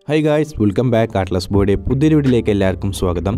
Hi guys, welcome back Atlas Board. പുതിയൊരു വീഡിയോയിലേക്ക് എല്ലാവർക്കും സ്വാഗതം.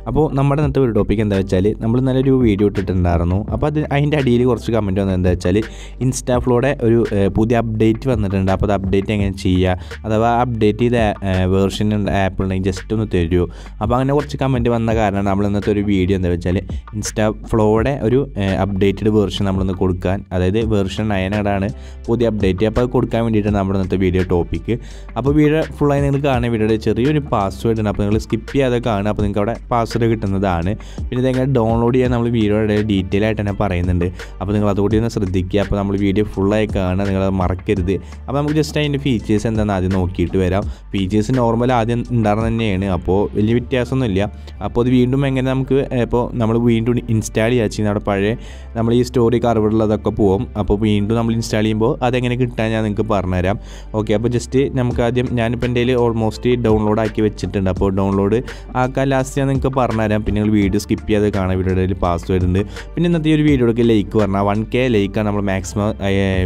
അപ്പോൾ നമ്മുടെ ഇന്നത്തെ ഒരു ടോപ്പിക് എന്താ വെച്ചാൽ നമ്മൾ നല്ലൊരു വീഡിയോ ഇട്ടിട്ടുണ്ടായിരുന്നു. അപ്പോൾ അതിൻ്റെ അടിയിൽ കുറച്ച് കമൻറ്റ് വന്നത് എന്താ വെച്ചാൽ ഇൻസ്റ്റാഫ്ലോയുടെ ഒരു പുതിയ അപ്ഡേറ്റ് വന്നിട്ടുണ്ട്. അപ്പോൾ അത് അപ്ഡേറ്റ് എങ്ങനെ ചെയ്യുക, അഥവാ അപ്ഡേറ്റ് ചെയ്ത വേർഷൻ ആപ്പ് ഉണ്ടെങ്കിൽ ജസ്റ്റ് ഒന്ന് തരുമോ. അപ്പോൾ അങ്ങനെ കുറച്ച് കമൻറ്റ് വന്ന കാരണം നമ്മൾ ഇന്നത്തെ ഒരു വീഡിയോ എന്താ വെച്ചാൽ ഇൻസ്റ്റാഫ്ലോയുടെ ഒരു അപ്ഡേറ്റഡ് വേർഷൻ നമ്മളൊന്ന് കൊടുക്കാൻ, അതായത് വേർഷൻ 9 പുതിയ അപ്ഡേറ്റ്. അപ്പോൾ അത് കൊടുക്കാൻ വേണ്ടിയിട്ടാണ് നമ്മുടെ ഇന്നത്തെ വീഡിയോ ടോപ്പിക്ക്. അപ്പോൾ വീഡിയോ ഫുള്ളായി നിങ്ങൾ കാണുന്ന വീഡിയോയുടെ ചെറിയൊരു പാസ്വേഡ് ഉണ്ട്. അപ്പോൾ നിങ്ങൾ സ്കിപ്പ് ചെയ്യാതെ കാണുക, അപ്പോൾ നിങ്ങൾക്ക് അവിടെ പാസ്വേഡ് കിട്ടുന്നതാണ്. പിന്നെ ഇതെങ്ങനെ ഡൗൺലോഡ് ചെയ്യാൻ നമ്മൾ വീഡിയോയുടെ ഡീറ്റെയിൽ ആയിട്ട് തന്നെ പറയുന്നുണ്ട്. അപ്പോൾ നിങ്ങൾ അതുകൂടി ഒന്ന് ശ്രദ്ധിക്കുക. അപ്പോൾ നമ്മൾ വീഡിയോ ഫുള്ളായി കാണുക, നിങ്ങളത് മറക്കരുത്. അപ്പോൾ നമുക്ക് ജസ്റ്റ് അതിൻ്റെ ഫീച്ചേഴ്സ് എന്താണെന്ന് ആദ്യം നോക്കിയിട്ട് വരാം. ഫീച്ചേഴ്സ് നോർമൽ ആദ്യം ഉണ്ടാകുന്നത് തന്നെയാണ്, അപ്പോൾ വലിയ വ്യത്യാസമൊന്നുമില്ല. അപ്പോൾ അത് വീണ്ടും എങ്ങനെ നമുക്ക് ഇപ്പോൾ നമ്മൾ വീണ്ടും ഇൻസ്റ്റാൾ ചെയ്യുക ചെയ്യുന്നത്, അവിടെ പഴയ നമ്മൾ ഈ സ്റ്റോറി കർവുള്ളതൊക്കെ പോകും. അപ്പോൾ വീണ്ടും നമ്മൾ ഇൻസ്റ്റാൾ ചെയ്യുമ്പോൾ അതെങ്ങനെ കിട്ടാൻ ഞാൻ നിങ്ങൾക്ക് പറഞ്ഞുതരാം. ഓക്കെ, അപ്പോൾ ജസ്റ്റ് നമുക്ക് ആദ്യം ഞാനിപ്പോൾ എൻ്റെ ഓൾമോസ്റ്റ് ഡൗൺലോഡ് ആക്കി വെച്ചിട്ടുണ്ട്. അപ്പോൾ ഡൗൺലോഡ് ആക്കാൻ ലാസ്റ്റ് ഞാൻ നിങ്ങൾക്ക് പറഞ്ഞുതരാം. പിന്നെ നിങ്ങൾ വീഡിയോ സ്കിപ്പ് ചെയ്യാതെ കാണാൻ, വീഡിയോയിൽ പാസ്വേഡ് ഉണ്ട്. പിന്നെ ഇന്നത്തെ ഈ ഒരു വീഡിയോയ്ക്ക് ലൈക്ക് പറഞ്ഞാൽ 1K ലൈക്കാണ് നമ്മൾ മാക്സിമം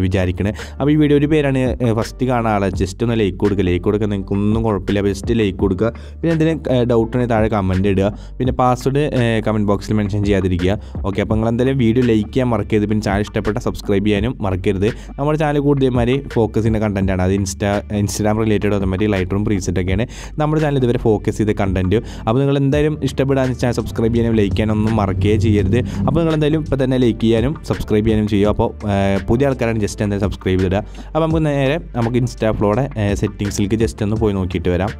വിചാരിക്കുന്നത്. അപ്പോൾ ഈ വീഡിയോ ഒരു പേരാണ് ഫസ്റ്റ് കാണാൻ ആളെ ജസ്റ്റ് ഒന്ന് ലൈക്ക് കൊടുക്കുക നിങ്ങൾക്ക് ഒന്നും കുഴപ്പമില്ല, ജസ്റ്റ് ലൈക്ക് കൊടുക്കുക. പിന്നെ എന്തെങ്കിലും ഡൗട്ട് ഉണ്ടെങ്കിൽ താഴെ കമൻറ്റ് ഇടുക. പിന്നെ പാസ്വേഡ് കമൻറ്റ് ബോക്സിൽ മെൻഷൻ ചെയ്യാതിരിക്കുക. ഓക്കെ, അപ്പോൾ നിങ്ങൾ എന്തായാലും വീഡിയോ ലൈക്ക് ചെയ്യാൻ മറക്കരുത്. പിന്നെ ചാനൽ ഇഷ്ടപ്പെട്ട സബ്സ്ക്രൈബ് ചെയ്യാനും മറക്കരുത്. നമ്മുടെ ചാനൽ കൂടുതൽമാതിരി ഫോക്കസ് ചെയ്യുന്ന കണ്ടൻറ്റാണ്, അത് ഇൻസ്റ്റാഗ്രാം റിലേറ്റഡ് അതുമാതിരി ലൈറ്ററും പ്രീസെറ്റൊക്കെയാണ് നമ്മുടെ ചാനൽ ഇതുവരെ ഫോക്കസ് ചെയ്ത കണ്ടൻറ്റ്. അപ്പോൾ നിങ്ങൾ എന്തായാലും ഇഷ്ടപ്പെടാൻ ചാനൽ സബ്സ്ക്രൈബ് ചെയ്യാനും ലൈക്ക് ചെയ്യാനും ഒന്നും മറക്കുകയും ചെയ്യരുത്. അപ്പോൾ നിങ്ങൾ എന്തായാലും ഇപ്പോൾ തന്നെ ലൈക്ക് ചെയ്യാനും സബ്സ്ക്രൈബ് ചെയ്യാനും ചെയ്യുക. അപ്പോൾ പുതിയ ആൾക്കാരാണ് ജസ്റ്റ് എന്തായാലും സബ്സ്ക്രൈബ് ചെയ്തിടുക. അപ്പോൾ നമുക്ക് ഇൻസ്റ്റാഫ്ലോയുടെ സെറ്റിങ്സിലേക്ക് ജസ്റ്റ് ഒന്ന് പോയി നോക്കിയിട്ട് വരാം.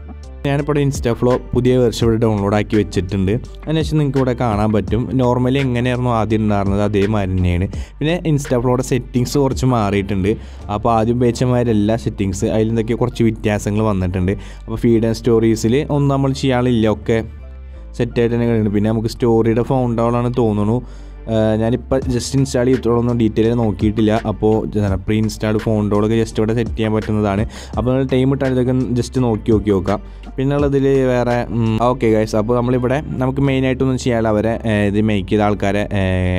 ഞാനിപ്പോൾ ഇൻസ്റ്റാഫ്ലോ പുതിയ വെർഷൻ ഇവിടെ ഡൗൺലോഡ് ആക്കി വെച്ചിട്ടുണ്ട്. അതിനുശേഷം നിങ്ങൾക്ക് ഇവിടെ കാണാൻ പറ്റും നോർമലി എങ്ങനെയായിരുന്നു ആദ്യം ഉണ്ടായിരുന്നത് അതേമാതിരി തന്നെയാണ്. പിന്നെ ഇൻസ്റ്റാഫ്ലോയുടെ സെറ്റിങ്സ് കുറച്ച് മാറിയിട്ടുണ്ട്. അപ്പോൾ ആദ്യം ഉപയോഗിച്ചമാരെല്ലാ സെറ്റിങ്സ് അതിലെന്തൊക്കെ കുറച്ച് വ്യത്യാസങ്ങൾ വന്നിട്ടുണ്ട്. അപ്പോൾ ഫീഡ് ആൻഡ് സ്റ്റോറീസിൽ ഒന്നും നമ്മൾ ചെയ്യാനില്ല, ഒക്കെ സെറ്റായിട്ട് തന്നെ കഴിയുന്നുണ്ട്. പിന്നെ നമുക്ക് സ്റ്റോറിയുടെ ഫൗണ്ടാളാണ് തോന്നുന്നു. ഞാനിപ്പോൾ ജസ്റ്റ് ഇൻസ്റ്റാൾ ചെയ്തിട്ടൊന്നും ഡീറ്റെയിൽ നോക്കിയിട്ടില്ല. അപ്പോൾ പ്രീ ഇൻസ്റ്റാൾഡ് ഫോണ്ടോളൊക്കെ ജസ്റ്റ് ഇവിടെ സെറ്റ് ചെയ്യാൻ പറ്റുന്നതാണ്. അപ്പോൾ നിങ്ങൾ ടൈം ഇട്ടാൽ ഇതൊക്കെ ജസ്റ്റ് നോക്കി നോക്കാം. പിന്നെ ഉള്ളതിൽ വേറെ ഓക്കെ ഗൈസ്, അപ്പോൾ നമ്മളിവിടെ നമുക്ക് മെയിനായിട്ടൊന്നും ചെയ്യാൻ അവരെ ഇത് മേക്ക് ചെയ്ത ആൾക്കാരെ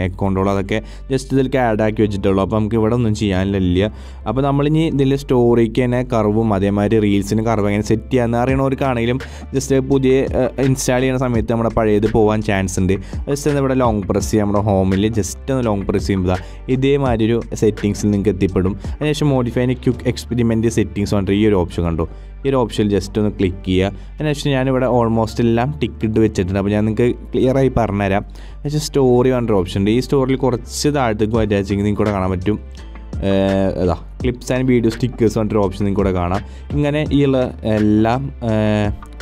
അക്കൗണ്ടുകളോ അതൊക്കെ ജസ്റ്റ് ഇതിലേക്ക് ആഡ് ആക്കി വെച്ചിട്ടുള്ളൂ. അപ്പോൾ നമുക്ക് ഇവിടെ ഒന്നും ചെയ്യാനില്ല. അപ്പോൾ നമ്മളിനി ഇതിൽ സ്റ്റോറിക്ക് തന്നെ കർവും അതേമാതിരി റീൽസിന് കർവ് എങ്ങനെ സെറ്റ് ചെയ്യാമെന്ന് അറിയണവർക്കാണെങ്കിലും ജസ്റ്റ് പുതിയ ഇൻസ്റ്റാൾ ചെയ്യുന്ന സമയത്ത് നമ്മുടെ പഴയത് പോകാൻ ചാൻസ് ഉണ്ട്. ജസ്റ്റ് ഇവിടെ ലോങ് പ്രസ് ചെയ്യുക, നമ്മുടെ ഹോമിൽ ജസ്റ്റ് ഒന്ന് ലോങ് പ്രസ് ചെയ്യുമ്പോൾ ഇതേമാതിരി ഒരു സെറ്റിങ്സിൽ നിങ്ങൾക്ക് എത്തിപ്പെടും. അതിനുശേഷം മോഡിഫൈ ക്വിക്ക് എക്സ്പെരിമെൻറ്റ് സെറ്റിങ്സ് പറഞ്ഞിട്ട് ഈ ഒരു ഓപ്ഷൻ കണ്ടോ, ഈ ഒരു ഓപ്ഷനിൽ ജസ്റ്റ് ഒന്ന് ക്ലിക്ക് ചെയ്യുക. അതിനുശേഷം ഞാനിവിടെ ഓൾമോസ്റ്റ് എല്ലാം ടിക്ക് ഇട്ട് വെച്ചിട്ടുണ്ട്. അപ്പോൾ ഞാൻ നിങ്ങൾക്ക് ക്ലിയറായി പറഞ്ഞുതരാം. പക്ഷേ സ്റ്റോറി പറഞ്ഞൊരു ഓപ്ഷൻ ഉണ്ട്. ഈ സ്റ്റോറിയിൽ കുറച്ച് താഴത്തേക്ക് വരാച്ചെങ്കിൽ നിങ്ങൾക്ക് ഇവിടെ കാണാൻ പറ്റും ക്ലിപ്സ് ആൻഡ് വീഡിയോ സ്റ്റിക്കേഴ്സ് പറഞ്ഞൊരു ഓപ്ഷൻ നിങ്ങൾക്ക് ഇവിടെ കാണാം. ഇങ്ങനെ ഈ ഉള്ള എല്ലാം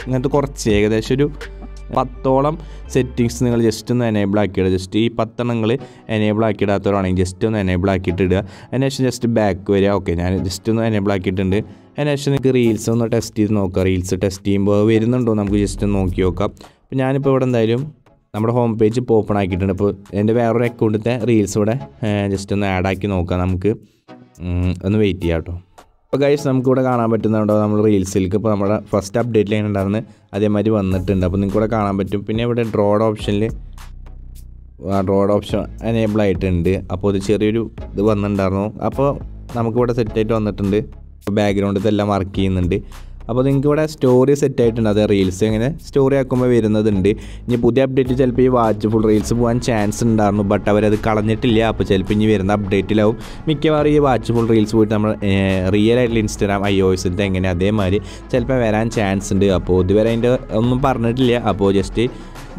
ഇങ്ങനത്തെ കുറച്ച് ഏകദേശം ഒരു 10ഓളം സെറ്റിങ്സ് നിങ്ങൾ ജസ്റ്റ് ഒന്ന് എനേബിൾ ആക്കിയിടുക. ജസ്റ്റ് ഈ 10 നിങ്ങൾ എനേബിൾ ആക്കിയിടാത്തവരാണെങ്കിൽ ജസ്റ്റ് ഒന്ന് എനേബിൾ ആക്കിയിട്ട് ഇടുക. അതിനുശേഷം ജസ്റ്റ് ബാക്ക് വരിക. ഓക്കെ, ഞാൻ ജസ്റ്റ് ഒന്ന് എനേബിൾ ആക്കിയിട്ടുണ്ട്. അതിനുശേഷം നിങ്ങൾക്ക് റീൽസ് ഒന്ന് ടെസ്റ്റ് ചെയ്ത് നോക്കാം. റീൽസ് ടെസ്റ്റ് ചെയ്യുമ്പോൾ വരുന്നുണ്ടോ നമുക്ക് ജസ്റ്റ് ഒന്ന് നോക്കി നോക്കാം. അപ്പോൾ ഞാനിപ്പോൾ ഇവിടെ എന്തായാലും നമ്മുടെ ഹോം പേജ് ഇപ്പോൾ ഓപ്പൺ ആക്കിയിട്ടുണ്ട്. അപ്പോൾ എൻ്റെ വേറൊരു അക്കൗണ്ടിലത്തെ റീൽസ് ഇവിടെ ജസ്റ്റ് ഒന്ന് ആഡ് ആക്കി നോക്കാം. നമുക്ക് ഒന്ന് വെയിറ്റ് ചെയ്യാം കേട്ടോ. അപ്പോൾ ഗൈസ് നമുക്കിവിടെ കാണാൻ പറ്റുന്നുണ്ടോ നമ്മൾ റീൽസിലേക്ക് ഇപ്പോൾ നമ്മുടെ ഫസ്റ്റ് അപ്ഡേറ്റിൽ എങ്ങനെ ഉണ്ടായിരുന്നു അതേമാതിരി വന്നിട്ടുണ്ട്. അപ്പോൾ നിങ്ങൾക്ക് ഇവിടെ കാണാൻ പറ്റും. പിന്നെ ഇവിടെ ഡ്രോഡ് ഓപ്ഷനിൽ ഓപ്ഷൻ എനേബിൾ ആയിട്ടുണ്ട്. അപ്പോൾ ഇത് ചെറിയൊരു ഇത് വന്നിട്ടുണ്ടായിരുന്നു. അപ്പോൾ നമുക്കിവിടെ സെറ്റായിട്ട് വന്നിട്ടുണ്ട്. ബാക്ക്ഗ്രൗണ്ട് ഇതെല്ലാം വർക്ക് ചെയ്യുന്നുണ്ട്. അപ്പോൾ നിങ്ങൾക്ക് ഇവിടെ സ്റ്റോറി സെറ്റ് ആയിട്ടുണ്ട്. അത് റീൽസ് എങ്ങനെ സ്റ്റോറി ആക്കുമ്പോൾ വരുന്നതുണ്ട്. ഇനി പുതിയ അപ്ഡേറ്റ് ചിലപ്പോൾ ഈ വാച്ച്ഫുൾ റീൽസ് പോകാൻ ചാൻസ് ഉണ്ടായിരുന്നു, ബട്ട് അവരത് കളഞ്ഞിട്ടില്ല. അപ്പോൾ ചിലപ്പോൾ ഇനി വരുന്ന അപ്ഡേറ്റിലാവും മിക്കവാറും ഈ വാച്ച്ഫുൾ റീൽസ് പോയിട്ട് നമ്മൾ റിയൽ ആയിട്ടുള്ള ഇൻസ്റ്റാഗ്രാം iOSൻ്റെ എങ്ങനെ അതേമാതിരി ചിലപ്പോൾ വരാൻ ചാൻസ് ഉണ്ട്. അപ്പോൾ ഇതുവരെ അതിൻ്റെ ഒന്നും പറഞ്ഞിട്ടില്ല. അപ്പോൾ ജസ്റ്റ്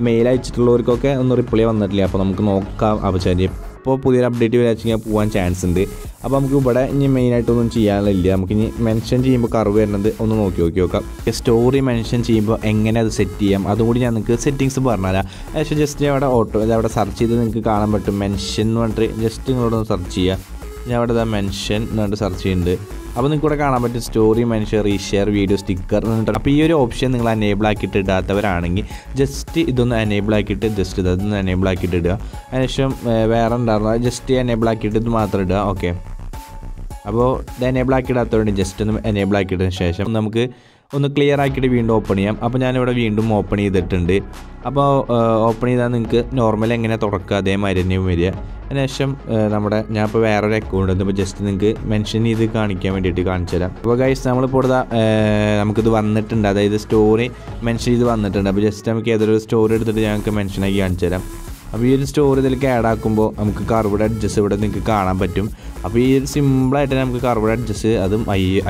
മെയിൽ അയച്ചിട്ടുള്ളവർക്കൊക്കെ ഒന്നും റിപ്ലൈ വന്നിട്ടില്ല. അപ്പോൾ നമുക്ക് നോക്കാം. അപ്പോൾ ഇപ്പോൾ പുതിയൊരു അപ്ഡേറ്റ് വരാച്ചെങ്കിൽ പോകാൻ ചാൻസ് ഉണ്ട്. അപ്പോൾ നമുക്ക് ഇവിടെ ഇനി മെയിനായിട്ടൊന്നും ചെയ്യാനില്ല. നമുക്ക് ഇനി മെൻഷൻ ചെയ്യുമ്പോൾ കർവ് വരുന്നത് ഒന്ന് നോക്കി നോക്കാം. സ്റ്റോറി മെൻഷൻ ചെയ്യുമ്പോൾ എങ്ങനെ അത് സെറ്റ് ചെയ്യാം അതുകൂടി ഞാൻ നിങ്ങൾക്ക് സെറ്റിങ്സ് പറഞ്ഞുതരാം. പക്ഷേ ജസ്റ്റ് അവിടെ അവിടെ സെർച്ച് ചെയ്ത് നിങ്ങൾക്ക് കാണാൻ പറ്റും മെൻഷൻ എന്ന് പറഞ്ഞിട്ട് ജസ്റ്റ് നിങ്ങളോടൊന്ന് സെർച്ച് ചെയ്യുക. ഞാൻ അവിടെ മെൻഷൻ എന്ന് പറഞ്ഞിട്ട് സെർച്ച് ചെയ്യുന്നുണ്ട്. അപ്പോൾ നിങ്ങൾക്ക് ഇവിടെ കാണാൻ പറ്റും story mention reshare video sticker എന്നിട്ട്. അപ്പോൾ ഈ ഒരു ഓപ്ഷൻ നിങ്ങൾ എനേബിൾ ആക്കിയിട്ട് ഇടാത്തവരാണെങ്കിൽ ജസ്റ്റ് ഇതൊന്ന് എനേബിൾ ആക്കിയിട്ട് ജസ്റ്റ് ഇതൊന്ന് എനേബിൾ ആക്കിയിട്ട് ഇടുക. അതിനുശേഷം വേറെ ഉണ്ടായിരുന്നു ജസ്റ്റ് എനേബിൾ ആക്കിയിട്ട് ഇത് മാത്രം ഇടുക. ഓക്കെ, അപ്പോൾ ഇത് എനേബിൾ ആക്കി ഇടാത്തവരുണ്ട് ജസ്റ്റ് ഒന്ന് എനേബിൾ ആക്കിയിട്ടതിന് ശേഷം നമുക്ക് ഒന്ന് ക്ലിയർ ആക്കിയിട്ട് വീണ്ടും ഓപ്പൺ ചെയ്യാം. അപ്പോൾ ഞാനിവിടെ വീണ്ടും ഓപ്പൺ ചെയ്തിട്ടുണ്ട്. അപ്പോൾ ഓപ്പൺ ചെയ്താൽ നിങ്ങൾക്ക് നോർമൽ എങ്ങനെ തുറക്കുക അതേമാതിരി തന്നെയും വരിക. അതിനുശേഷം നമ്മുടെ ഞാൻ ഇപ്പോൾ വേറൊരു അക്കൗണ്ട് ഇപ്പോൾ ജസ്റ്റ് നിങ്ങൾക്ക് മെൻഷൻ ചെയ്ത് കാണിക്കാൻ വേണ്ടിയിട്ട് കാണിച്ചു തരാം. അപ്പോൾ ഗൈസ് നമ്മളിപ്പോൾ നമുക്കിത് വന്നിട്ടുണ്ട്, അതായത് സ്റ്റോറി മെൻഷൻ ചെയ്ത് വന്നിട്ടുണ്ട്. അപ്പോൾ ജസ്റ്റ് നമുക്ക് ഏതൊരു സ്റ്റോറി എടുത്തിട്ട് ഞങ്ങൾക്ക് മെൻഷനാക്കി കാണിച്ചു തരാം. അപ്പോൾ ഈ ഒരു സ്റ്റോറി ഇതിലേക്ക് ആഡ് ആക്കുമ്പോൾ നമുക്ക് കർവ്ഡ് എഡ്ജസ് ഇവിടെ നിങ്ങൾക്ക് കാണാൻ പറ്റും. അപ്പോൾ ഈ ഒരു സിമ്പിളായിട്ട് നമുക്ക് കർവ്ഡ് എഡ്ജസ് അതും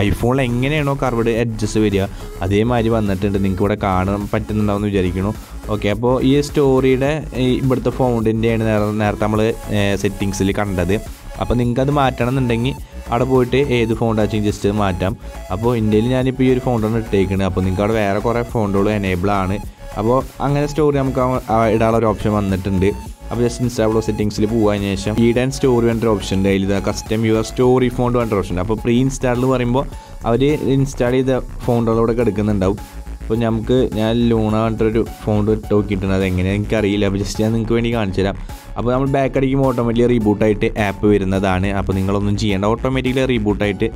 ഐഫോണിൽ എങ്ങനെയാണോ കർവ്ഡ് എഡ്ജസ് വരിക അതേമാതിരി വന്നിട്ടുണ്ട്. നിങ്ങൾക്ക് ഇവിടെ കാണാൻ പറ്റുന്നുണ്ടാവുമെന്ന് വിചാരിക്കുന്നു. ഓക്കെ, അപ്പോൾ ഈ സ്റ്റോറിയുടെ ഇവിടുത്തെ ഫോണ്ടിൻ്റെയാണ് നേരത്തെ നമ്മൾ സെറ്റിങ്സിൽ കണ്ടത്. അപ്പോൾ നിങ്ങൾക്കത് മാറ്റണം എന്നുണ്ടെങ്കിൽ അവിടെ പോയിട്ട് ഏത് ഫോണ്ടാച്ചും ജസ്റ്റ് മാറ്റാം. അപ്പോൾ ഇന്ത്യയിൽ ഞാനിപ്പോൾ ഈ ഒരു ഫോണ്ടാണ് ഇട്ടേക്കുന്നത്. അപ്പോൾ നിങ്ങൾക്ക് അവിടെ വേറെ കുറേ ഫോണ്ടുകൾ എനേബിൾ ആണ്. അപ്പോൾ അങ്ങനെ സ്റ്റോറി നമുക്ക് ഇടാനുള്ള ഒരു ഓപ്ഷൻ വന്നിട്ടുണ്ട്. അപ്പോൾ ജസ്റ്റ് ഇൻസ്റ്റാൾ സെറ്റിങ്സിൽ പോകാൻ ശേഷം ഫീഡ് ആൻഡ് സ്റ്റോറി വേണ്ട ഓപ്ഷൻ ഉണ്ട്. അതിൽ കസ്റ്റം യുവർ സ്റ്റോറി ഫോണ്ട് വേണ്ട ഓപ്ഷൻ. അപ്പോൾ പ്രീ ഇൻസ്റ്റാളിൽ പറയുമ്പോൾ അവർ ഇൻസ്റ്റാൾ ചെയ്ത ഫോണ്ടുകളോടെ എടുക്കുന്നുണ്ടാവും. അപ്പോൾ ഞാൻ ലൂണ പറഞ്ഞിട്ടൊരു ഫോണ്ട് ഇട്ട് നോക്കിയിട്ടുണ്ട്. അതെങ്ങനെയാണ് എനിക്കറിയില്ല. അപ്പോൾ ജസ്റ്റ് ഞാൻ നിങ്ങൾക്ക് വേണ്ടി കാണിച്ചു തരാം. അപ്പോൾ നമ്മൾ ബാക്ക് അടിക്കുമ്പോൾ ഓട്ടോമാറ്റിക്കലി റീബൂട്ടായിട്ട് ആപ്പ് വരുന്നതാണ്. അപ്പോൾ നിങ്ങളൊന്നും ചെയ്യേണ്ട, ഓട്ടോമാറ്റിക്കലി റീബൂട്ടായിട്ട്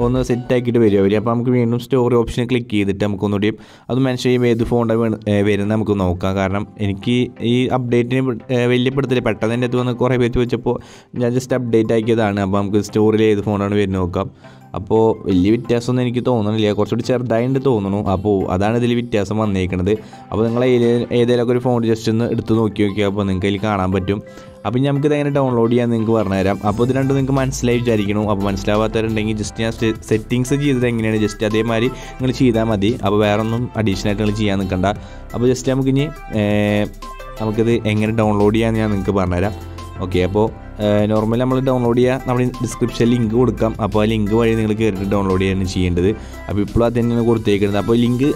ഒന്ന് സെറ്റാക്കിയിട്ട് വരും. അപ്പോൾ നമുക്ക് വീണ്ടും സ്റ്റോറി ഓപ്ഷൻ ക്ലിക്ക് ചെയ്തിട്ട് നമുക്കൊന്നുകൂടി അത് മെൻഷൻ ചെയ്യുമ്പോൾ ഏത് ഫോണ്ടാണ് വരുന്നത് നമുക്ക് നോക്കാം. കാരണം എനിക്ക് ഈ അപ്ഡേറ്റിന് വലിയ പെടുത്തില്ല, പെട്ടെന്ന് എൻ്റെ അടുത്ത് വന്ന് കുറേ പേര് വെച്ചപ്പോൾ ഞാൻ ജസ്റ്റ് അപ്ഡേറ്റ് ആക്കിയതാണ്. അപ്പോൾ നമുക്ക് സ്റ്റോറിയിൽ ഏത് ഫോണാണ് വരുന്നത് നോക്കാം. അപ്പോൾ വലിയ വ്യത്യാസമൊന്നും എനിക്ക് തോന്നുന്നില്ല, കുറച്ചുകൂടി ചെറുതായിട്ട് തോന്നുന്നു. അപ്പോൾ അതാണ് ഇതിൽ വ്യത്യാസം വന്നേക്കുന്നത്. അപ്പോൾ നിങ്ങൾ ഏതെങ്കിലുമൊക്കെ ഒരു ഫോൺ ജസ്റ്റ് ഒന്ന് എടുത്ത് നോക്കിയാൽ അപ്പോൾ നിങ്ങൾക്ക് അതിൽ കാണാൻ പറ്റും. അപ്പോൾ നമുക്കിത് എങ്ങനെ ഡൗൺലോഡ് ചെയ്യാൻ നിങ്ങൾക്ക് പറഞ്ഞുതരാം. അപ്പോൾ ഇത് രണ്ടും നിങ്ങൾക്ക് മനസ്സിലായി വിചാരിക്കണം. അപ്പോൾ മനസ്സിലാവാത്തവരുണ്ടെങ്കിൽ ജസ്റ്റ് ഞാൻ സെറ്റിങ്സ് ചെയ്തത് എങ്ങനെയാണ് ജസ്റ്റ് അതേമാതിരി നിങ്ങൾ ചെയ്താൽ മതി. അപ്പോൾ വേറെ ഒന്നും അഡീഷണലായിട്ട് നിങ്ങൾ ചെയ്യാൻ നിൽക്കണ്ട. അപ്പോൾ ജസ്റ്റ് നമുക്കിത് എങ്ങനെ ഡൗൺലോഡ് ചെയ്യാമെന്ന് ഞാൻ നിങ്ങൾക്ക് പറഞ്ഞുതരാം. ഓക്കെ, അപ്പോൾ നോർമലി നമ്മൾ ഡൗൺലോഡ് ചെയ്യുക, നമ്മൾ ഡിസ്ക്രിപ്ഷനിൽ ലിങ്ക് കൊടുക്കാം. അപ്പോൾ ആ ലിങ്ക് വഴി നിങ്ങൾ കയറിയിട്ട് ഡൗൺലോഡ് ചെയ്യാണ് ചെയ്യേണ്ടത്. അപ്പോൾ ഇപ്പോഴും അത് തന്നെയാണ് കൊടുത്തേക്കുന്നത്. അപ്പോൾ ലിങ്ക്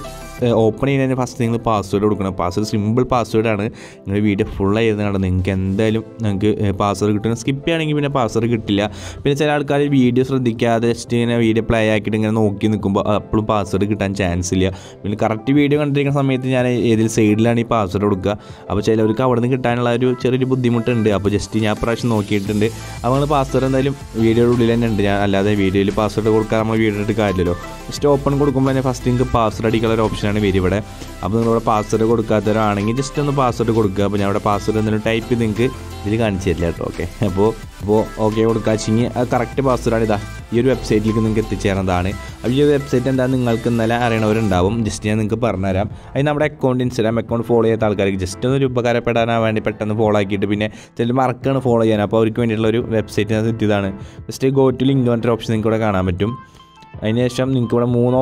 ഓപ്പൺ ചെയ്യുന്നതിന് ഫസ്റ്റ് നിങ്ങൾ പാസ്വേഡ് കൊടുക്കണം. പാസ്വേഡ് സിമ്പിൾ പാസ്വേഡാണ്. നിങ്ങൾ വീഡിയോ ഫുള്ളായിരുന്നു കണ്ടത്. നിങ്ങൾക്ക് എന്തായാലും നിങ്ങൾക്ക് പാസ്വേഡ് കിട്ടണം. സ്കിപ്പ് ചെയ്യുകയാണെങ്കിൽ പിന്നെ പാസ്വേഡ് കിട്ടില്ല. പിന്നെ ചില ആൾക്കാർ വീഡിയോ ശ്രദ്ധിക്കാതെ ജസ്റ്റ് ഇങ്ങനെ വീഡിയോ പ്ലേ ആക്കിയിട്ട് ഇങ്ങനെ നോക്കി നിൽക്കുമ്പോൾ അപ്പോഴും പാസ്വേഡ് കിട്ടാൻ ചാൻസ് ഇല്ല. പിന്നെ കറക്റ്റ് വീഡിയോ കണ്ടിരിക്കുന്ന സമയത്ത് ഞാൻ ഏതിൽ സൈഡിലാണ് ഈ പാസ്വേഡ് കൊടുക്കുക. അപ്പോൾ ചിലവർക്ക് അവിടെ നിന്ന് കിട്ടാനുള്ള ഒരു ചെറിയൊരു ബുദ്ധിമുട്ടുണ്ട്. അപ്പോൾ ജസ്റ്റ് ഞാൻ പ്രാവശ്യം നോക്കിയിട്ടുണ്ട്. അപ്പോൾ നമ്മൾ പാസ്വേഡ് എന്തായാലും വീഡിയോയുടെ ഉള്ളിൽ തന്നെ ഉണ്ട്. ഞാൻ അല്ലാതെ വീഡിയോയിൽ പാസ്വേഡ് കൊടുക്കാൻ നമ്മൾ വീഡിയോ ഇട്ട് കാര്യമല്ലോ. ജസ്റ്റ് ഓപ്പൺ കൊടുക്കുമ്പോൾ തന്നെ ഫസ്റ്റ് നിങ്ങൾക്ക് പാസ്വേഡ് അടിക്കാനുള്ള ഒരു ഓപ്ഷനാണ് വരും ഇവിടെ. അപ്പോൾ നിങ്ങളിവിടെ പാസ്വേഡ് കൊടുക്കാത്തവരാണെങ്കിൽ ജസ്റ്റ് ഒന്ന് പാസ്വേഡ് കൊടുക്കുക. അപ്പോൾ ഞാൻ ഇവിടെ പാസ്വേഡ് എന്തെങ്കിലും ടൈപ്പ് ചെയ്ത് നിങ്ങൾക്ക് ഇതിൽ കാണിച്ചു തരില്ല കേട്ടോ. ഓക്കെ, അപ്പോൾ ഓക്കെ കൊടുക്കാച്ചെങ്കിൽ അത് കറക്റ്റ് പാസ്വേഡാണ്. ഇതാ ഈ ഒരു വെബ്സൈറ്റിലേക്ക് നിങ്ങൾക്ക് എത്തിച്ചേരുന്നതാണ്. അപ്പോൾ ഈ ഒരു വെബ്സൈറ്റ് എന്താ നിങ്ങൾക്ക് ഇന്നലെ അറിയണവരുണ്ടാവും. ജസ്റ്റ് ഞാൻ നിങ്ങൾക്ക് പറഞ്ഞുതരാം. അത് നമ്മുടെ ഇൻസ്റ്റാഗ്രാം അക്കൗണ്ട് ഫോളോ ചെയ്യാത്ത ആൾക്കാർക്ക് ജസ്റ്റ് ഒന്ന് ഉപകാരപ്പെടാനാണ് വേണ്ടി പെട്ടെന്ന് ഫോളോ ആക്കിയിട്ട് പിന്നെ ചില മറക്കാണ് ഫോളോ ചെയ്യാൻ. അപ്പോൾ അവർക്ക് വേണ്ടിയിട്ടുള്ള ഒരു വെബ്സൈറ്റ് ഞാൻ എത്തിയതാണ്. ജസ്റ്റ് ഗോ ടു ലിങ്ക് പറഞ്ഞിട്ട് ഓപ്ഷൻ നിങ്ങൾക്ക് ഇവിടെ കാണാൻ പറ്റും. അതിനുശേഷം നിങ്ങൾക്ക് ഇവിടെ മൂന്ന്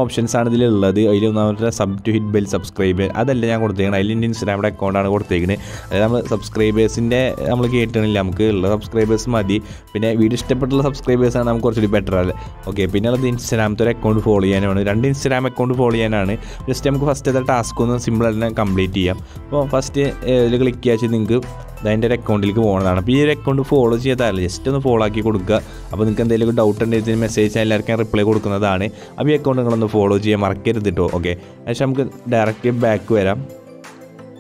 ഓപ്ഷൻസാണ് ഇതിലുള്ളത്. അതിൽ ഒന്നാമത്തെ sub to hit bell subscribe അതല്ല ഞാൻ കൊടുത്തേക്കുന്നത്. അതിൽ എൻ്റെ ഇൻസ്റ്റാഗ്രാമിൻ്റെ അക്കൗണ്ടാണ് കൊടുത്തേക്കുന്നത്. അതായത് നമ്മൾ സബ്സ്ക്രൈബേഴ്സിൻ്റെ നമ്മൾ കേട്ടിട്ടില്ല, നമുക്ക് ഉള്ള സബ്സ്ക്രൈബേഴ്സ് മതി. പിന്നെ വീഡിയോ ഇഷ്ടപ്പെട്ടുള്ള സബ്സ്ക്രൈബേഴ്സാണ് നമുക്ക് കുറച്ചുകൂടി ബെറ്റർ അല്ലേ. ഓക്കെ, പിന്നെ ഉള്ളത് ഇൻസ്റ്റാഗ്രാമത്തെ ഒരു അക്കൗണ്ട് ഫോളോ ചെയ്യാനാണ്. 2 ഇൻസ്റ്റാഗ്രാം അക്കൗണ്ട് ഫോളോ ചെയ്യാനാണ്. ജസ്റ്റ് നമുക്ക് ഫസ്റ്റ് ടാസ്ക് ഒന്ന് സിമ്പിളായിട്ട് തന്നെ കംപ്ലീറ്റ് ചെയ്യാം. അപ്പോൾ ഫസ്റ്റ് ഇതിൽ ക്ലിക്ക് ചെയ്യാൻ നിങ്ങൾക്ക് അതിൻ്റെ ഒരു അക്കൗണ്ടിലേക്ക് പോകുന്നതാണ്. അപ്പോൾ ഈ ഒരു അക്കൗണ്ട് ഫോളോ ചെയ്യാത്തല്ല, ജസ്റ്റ് ഒന്ന് ഫോളോ ആക്കി കൊടുക്കുക. അപ്പോൾ നിങ്ങൾക്ക് എന്തെങ്കിലും ഡൗട്ട് ഉണ്ടെങ്കിൽ മെസ്സേജ് എല്ലാവർക്കും റിപ്ലൈ കൊടുക്കുന്നതാണ്. അപ്പോൾ ഈ അക്കൗണ്ട് നിങ്ങളൊന്ന് ഫോളോ ചെയ്യാൻ മറക്കരുത് കേട്ടോ. ഓക്കെ, പക്ഷേ നമുക്ക് ഡയറക്റ്റ് ബാക്ക് വരാം.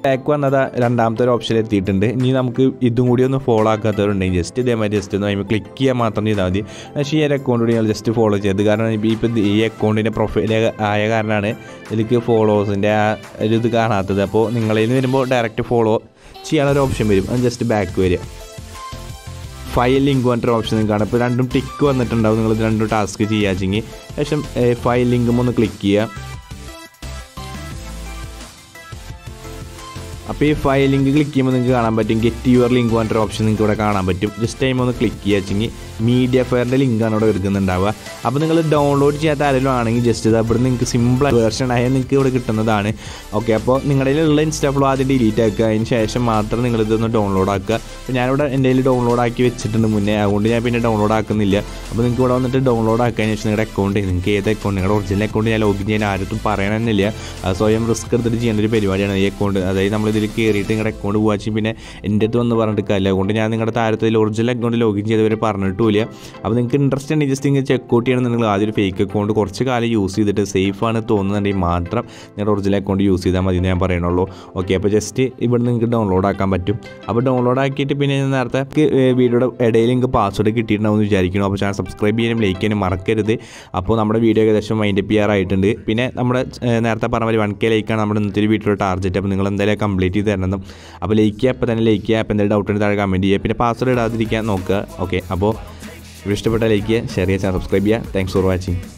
ബാക്ക് വന്നത് രണ്ടാമത്തെ ഒരു ഓപ്ഷൻ എത്തിയിട്ടുണ്ട്. ഇനി നമുക്ക് ഇതും കൂടി ഒന്ന് ഫോളോ ആക്കാത്തവരുണ്ടെങ്കിൽ ജസ്റ്റ് ഇതേമാതിരി ജസ്റ്റ് ഒന്ന് അതിൽ ക്ലിക്ക് ചെയ്യാൻ മാത്രം ചെയ്താൽ മതി. പക്ഷേ ഈ ഒരു അക്കൗണ്ട് കൂടി നിങ്ങൾ ജസ്റ്റ് ഫോളോ ചെയ്ത്, കാരണം ഇപ്പോൾ ഈ അക്കൗണ്ടിൻ്റെ പ്രൊഫൈൽ ആയ കാരണമാണ് ഇതിലേക്ക് ഫോളോവേഴ്സിൻ്റെ ആ ഒരു ഇത് കാണാത്തത്. അപ്പോൾ നിങ്ങളിൽ നിന്ന് വരുമ്പോൾ ഡയറക്റ്റ് ഫോളോ ചെയ്യാനൊരു ഓപ്ഷൻ വരും. അത് ജസ്റ്റ് ബാക്ക് വരിക. ഫയൽ ലിങ്ക് പറഞ്ഞിട്ടൊരു ഓപ്ഷൻ നിങ്ങൾക്ക് കാണാം. ഇപ്പോൾ രണ്ടും ടിക്ക് വന്നിട്ടുണ്ടാവും. നിങ്ങൾ ഇത് രണ്ടും ടാസ്ക് ചെയ്യാച്ചെങ്കിൽ ശേഷം ഫയൽ ലിങ്കും ഒന്ന് ക്ലിക്ക് ചെയ്യുക. അപ്പോൾ ഈ ഫയൽ ലിങ്ക് ക്ലിക്ക് ചെയ്യുമ്പോൾ നിങ്ങൾക്ക് കാണാൻ പറ്റും ഗെറ്റ് യുവർ ലിങ്ക് പറഞ്ഞിട്ടൊരു ഓപ്ഷൻ നിങ്ങൾക്ക് ഇവിടെ കാണാൻ പറ്റും. ജസ്റ്റ് ടൈം ഒന്ന് ക്ലിക്ക് ചെയ്യാച്ചെങ്കിൽ മീഡിയ ഫയറിൻ്റെ ലിങ്കാണ് ഇവിടെ എടുക്കുന്നുണ്ടാവുക. അപ്പോൾ നിങ്ങൾ ഡൗൺലോഡ് ചെയ്യാത്ത ആരെങ്കിലും ആണെങ്കിൽ ജസ്റ്റ് ഇത് അവിടെ നിങ്ങൾക്ക് സിമ്പിൾ വേർഷൻ ആയാൽ നിങ്ങൾക്ക് ഇവിടെ കിട്ടുന്നതാണ്. ഓക്കെ, അപ്പോൾ നിങ്ങളുടെ ഉള്ള ഇൻസ്റ്റാഫ്ലോ ആദ്യം ഡിലീറ്റ് ആക്കുക. അതിന് ശേഷം മാത്രം നിങ്ങളിതൊന്ന് ഡൗൺലോഡ് ആക്കുക. അപ്പോൾ ഞാനിവിടെ എൻ്റെ കയ്യിൽ ഡൗൺലോഡ് ആക്കി വെച്ചിട്ടുണ്ട് മുന്നേ, അതുകൊണ്ട് ഞാൻ പിന്നെ ഡൗൺലോഡ് ആക്കുന്നില്ല. അപ്പോൾ നിങ്ങൾക്ക് ഇവിടെ വന്നിട്ട് ഡൗൺലോഡ് ആക്കിയതിന് ശേഷം നിങ്ങളുടെ അക്കൗണ്ട് നിങ്ങൾക്ക് ഏത് അക്കൗണ്ട് നിങ്ങളുടെ ഒറിജിനൽ അക്കൗണ്ട് ഞാൻ ലോഗിൻ ചെയ്യാൻ ആരും പറയണമെന്നില്ല. സ്വയം റിസ്ക് എടുത്തിട്ട് ചെയ്യേണ്ട ഒരു പരിപാടിയാണ് ഈ അക്കൗണ്ട്. അതായത് നമ്മളിതിൽ കയറിയിട്ട് നിങ്ങളുടെ അക്കൗണ്ട് പോകാൻ പിന്നെ എൻ്റെ അടുത്ത് വന്ന് പറഞ്ഞിട്ട് കാര്യമില്ല. അതുകൊണ്ട് ഞാൻ നിങ്ങളുടെ താരത്തിൽ ഒറിജിനൽ അക്കൗണ്ട് ലോഗിൻ ചെയ്തവരെ പറഞ്ഞിട്ടുമില്ല. കിട്ടില്ല. അപ്പോൾ നിങ്ങൾക്ക് ഇൻട്രസ്റ്റ് ഉണ്ടെങ്കിൽ ജസ്റ്റ് ഇങ്ങനെ ചെക്കൗട്ട് ചെയ്യണമെന്നുണ്ടെങ്കിൽ ആദ്യം ഒരു ഫേക്ക് അക്കൗണ്ട് കുറച്ച് കാലം യൂസ് ചെയ്തിട്ട് സേഫാണ് തോന്നുന്നുണ്ടെങ്കിൽ മാത്രം നിങ്ങളുടെ ഒറിജിനൽ അക്കൗണ്ട് യൂസ് ചെയ്താൽ മതി എന്ന് ഞാൻ പറയണുള്ളൂ. ഓക്കെ, അപ്പോൾ ജസ്റ്റ് ഇവിടെ നിങ്ങൾക്ക് ഡൗൺലോഡ് ആക്കാൻ പറ്റും. അപ്പോൾ ഡൗൺലോഡ് ആക്കിയിട്ട് പിന്നെ ഞാൻ നേരത്തെ വീഡിയോയുടെ ഇടയിൽ നിങ്ങൾക്ക് പാസ്വേഡ് കിട്ടിയിട്ടുണ്ടാവും എന്ന് വിചാരിക്കുന്നു. അപ്പോൾ ചാനൽ സബ്സ്ക്രൈബ് ചെയ്യാനും ലൈക്ക് ചെയ്യാനും മറക്കരുത്. അപ്പോൾ നമ്മുടെ വീഡിയോ ഏകദേശം വൈൻഡപ്പ് ചെയ്യാറായിട്ടുണ്ട്. പിന്നെ നമ്മുടെ നേരത്തെ പറഞ്ഞ പോലെ 1K ലൈക്കാണ് നമ്മുടെ ഇന്നത്തെ വീഡിയോയുടെ ടാർഗറ്റ്. അപ്പോൾ നിങ്ങൾ എന്തായാലും കംപ്ലീറ്റ് ചെയ്ത് തരണം. അപ്പോൾ ലൈക്ക് ചെയ്യുക, അപ്പോൾ തന്നെ ലൈക്ക് ചെയ്യുക. അപ്പോൾ എന്തെങ്കിലും ഡൗട്ട് ഉണ്ടെങ്കിൽ താഴെ കമൻറ്റ് ചെയ്യുക. പിന്നെ പാസ്വേഡ് ഇടാതിരിക്കാൻ നോക്കുക. ഓക്കെ, അപ്പോൾ വീഡിയോ ഇഷ്ടപ്പെട്ടാൽ ലൈക്ക് ചെയ്യുക, ഷെയർ ചെയ്യുക, ചാനൽ സബ്സ്ക്രൈബ് ചെയ്യുക. Thanks for watching.